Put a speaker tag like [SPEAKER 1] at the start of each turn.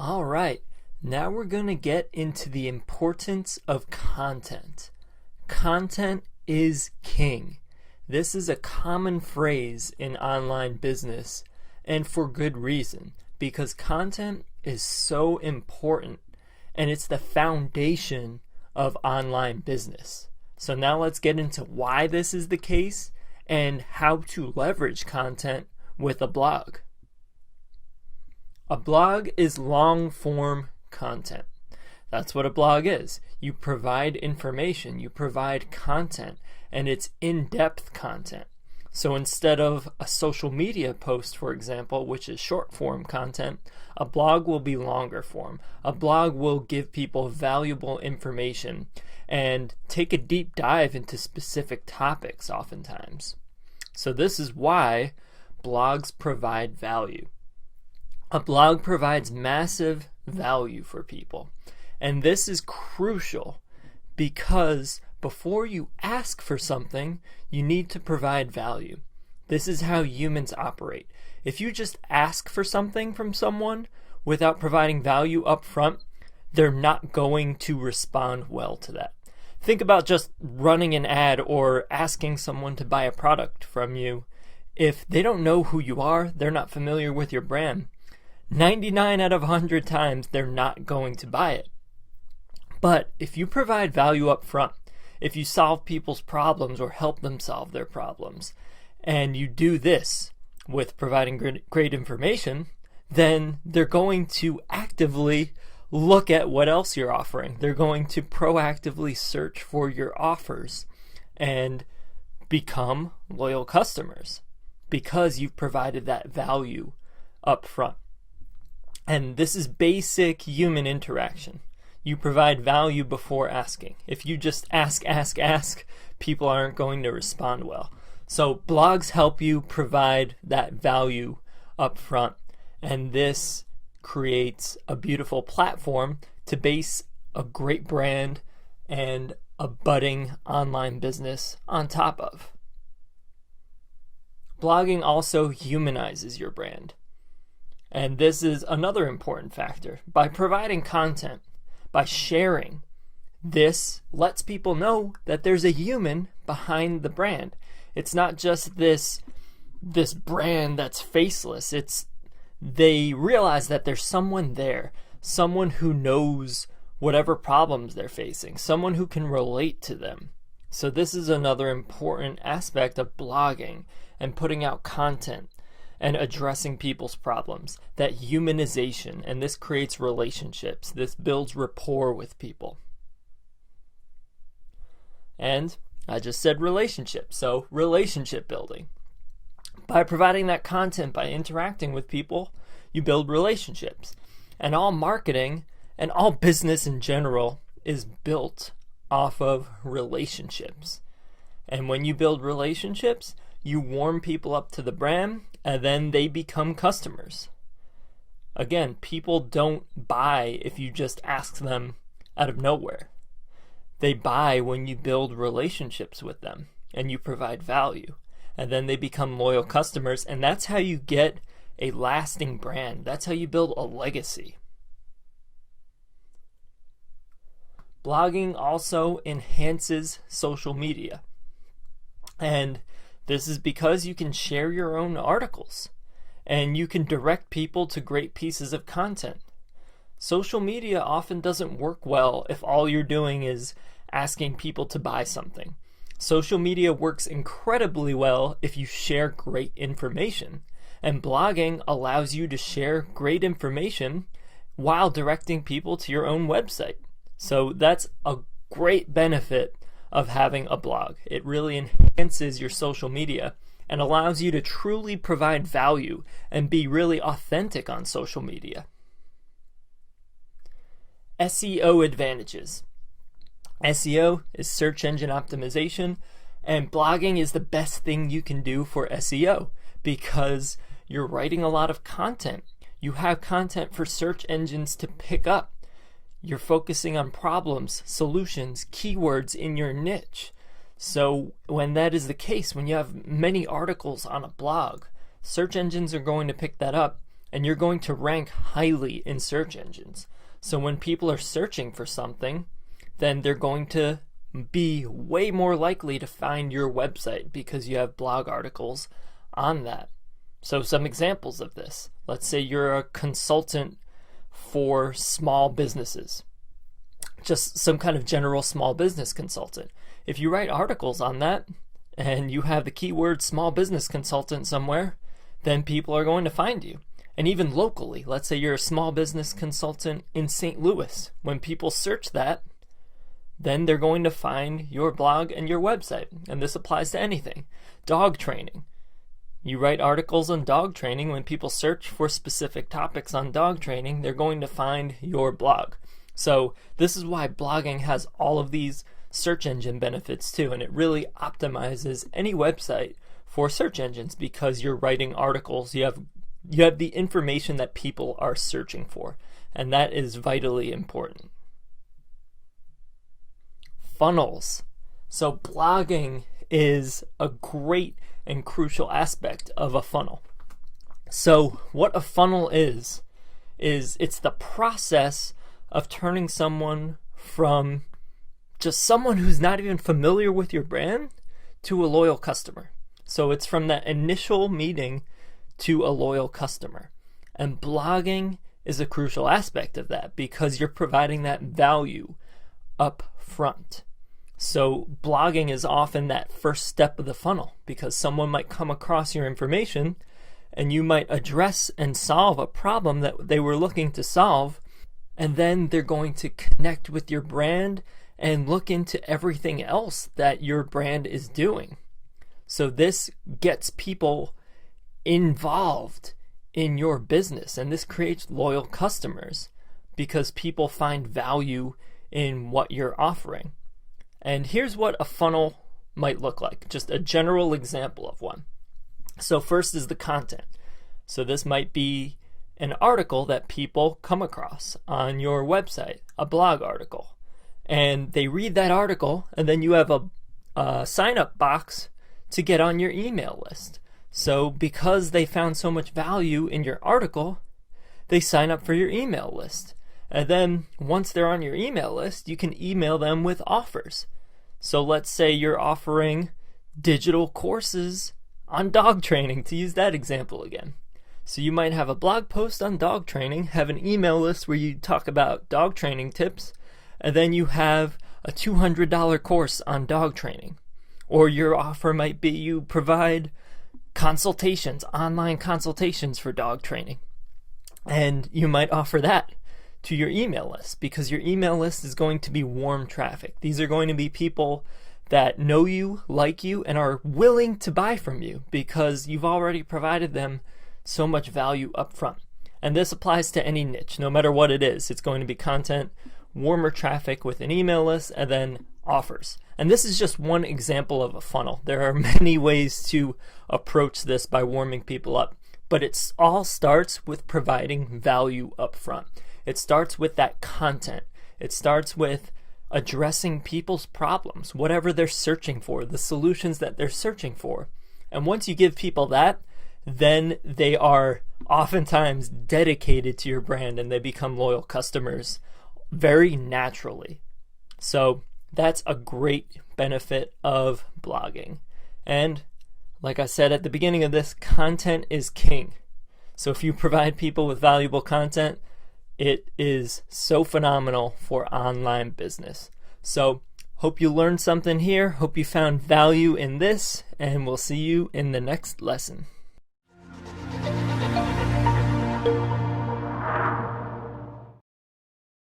[SPEAKER 1] All right, now we're going to get into the importance of content. Content is king. This is a common phrase in online business, and for good reason, because content is so important and it's the foundation of online business. So now let's get into why this is the case and how to leverage content with a blog. A blog is long-form content. That's what a blog is. You provide information, you provide content, and it's in-depth content. So instead of a social media post, for example, which is short-form content, a blog will be longer form. A blog will give people valuable information and take a deep dive into specific topics oftentimes. So this is why blogs provide value. A blog provides massive value for people. And this is crucial because before you ask for something, you need to provide value. This is how humans operate. If you just ask for something from someone without providing value up front, they're not going to respond well to that. Think about just running an ad or asking someone to buy a product from you. If they don't know who you are, they're not familiar with your brand, 99 out of 100 times they're not going to buy it. But if you provide value up front, if you solve people's problems or help them solve their problems, and you do this with providing great information, then they're going to actively look at what else you're offering. They're going to proactively search for your offers and become loyal customers because you've provided that value up front. And this is basic human interaction. You provide value before asking. If you just ask, people aren't going to respond well. So blogs help you provide that value up front. And this creates a beautiful platform to base a great brand and a budding online business on top of. Blogging also humanizes your brand. And this is another important factor. By providing content, by sharing, this lets people know that there's a human behind the brand. It's not just this brand that's faceless. They realize that there's someone there, someone who knows whatever problems they're facing, someone who can relate to them. So this is another important aspect of blogging and putting out content and addressing people's problems, that humanization, and this creates relationships. This builds rapport with people. And I just said relationships, so relationship building. By providing that content, by interacting with people, you build relationships. And all marketing and all business in general is built off of relationships. And when you build relationships, you warm people up to the brand, and then they become customers. Again, people don't buy if you just ask them out of nowhere. They buy when you build relationships with them and you provide value. And then they become loyal customers, and that's how you get a lasting brand. That's how you build a legacy. Blogging also enhances social media. And this is because you can share your own articles and you can direct people to great pieces of content. Social media often doesn't work well if all you're doing is asking people to buy something. Social media works incredibly well if you share great information. And blogging allows you to share great information while directing people to your own website. So that's a great benefit of having a blog. It really enhances your social media and allows you to truly provide value and be really authentic on social media. SEO advantages. SEO is search engine optimization, and blogging is the best thing you can do for SEO because you're writing a lot of content. You have content for search engines to pick up. You're focusing on problems, solutions, keywords in your niche. So when that is the case, when you have many articles on a blog, search engines are going to pick that up and you're going to rank highly in search engines. So when people are searching for something, then they're going to be way more likely to find your website because you have blog articles on that. So some examples of this. Let's say you're a consultant for small businesses, just some kind of general small business consultant. If you write articles on that and you have the keyword small business consultant somewhere, then people are going to find you. And even locally, let's say you're a small business consultant in St. Louis. When people search that, then they're going to find your blog and your website. And this applies to anything. Dog training. You write articles on dog training. When people search for specific topics on dog training, they're going to find your blog. So this is why blogging has all of these search engine benefits too, and it really optimizes any website for search engines because you're writing articles. You have the information that people are searching for, and that is vitally important. Funnels. So blogging is a great and crucial aspect of a funnel. So what a funnel is it's the process of turning someone from just someone who's not even familiar with your brand to a loyal customer. So it's from that initial meeting to a loyal customer. And blogging is a crucial aspect of that because you're providing that value up front. So blogging is often that first step of the funnel because someone might come across your information and you might address and solve a problem that they were looking to solve, and then they're going to connect with your brand and look into everything else that your brand is doing. So this gets people involved in your business, and this creates loyal customers because people find value in what you're offering. And here's what a funnel might look like, just a general example of one. So first is the content. So this might be an article that people come across on your website, a blog article, and they read that article, and then you have a sign-up box to get on your email list. So because they found so much value in your article, they sign up for your email list. And then once they're on your email list, you can email them with offers. So let's say you're offering digital courses on dog training, to use that example again. So you might have a blog post on dog training, have an email list where you talk about dog training tips, and then you have a $200 course on dog training. Or your offer might be you provide consultations, online consultations for dog training. And you might offer that to your email list because your email list is going to be warm traffic. These are going to be people that know you, like you, and are willing to buy from you because you've already provided them so much value up front. And this applies to any niche, no matter what it is. It's going to be content, warmer traffic with an email list, and then offers. And this is just one example of a funnel. There are many ways to approach this by warming people up, but it all starts with providing value up front. It starts with that content. It starts with addressing people's problems, whatever they're searching for, the solutions that they're searching for. And once you give people that, then they are oftentimes dedicated to your brand and they become loyal customers very naturally. So that's a great benefit of blogging. And like I said at the beginning of this, content is king. So if you provide people with valuable content, it is so phenomenal for online business. So hope you learned something here. Hope you found value in this, and we'll see you in the next lesson.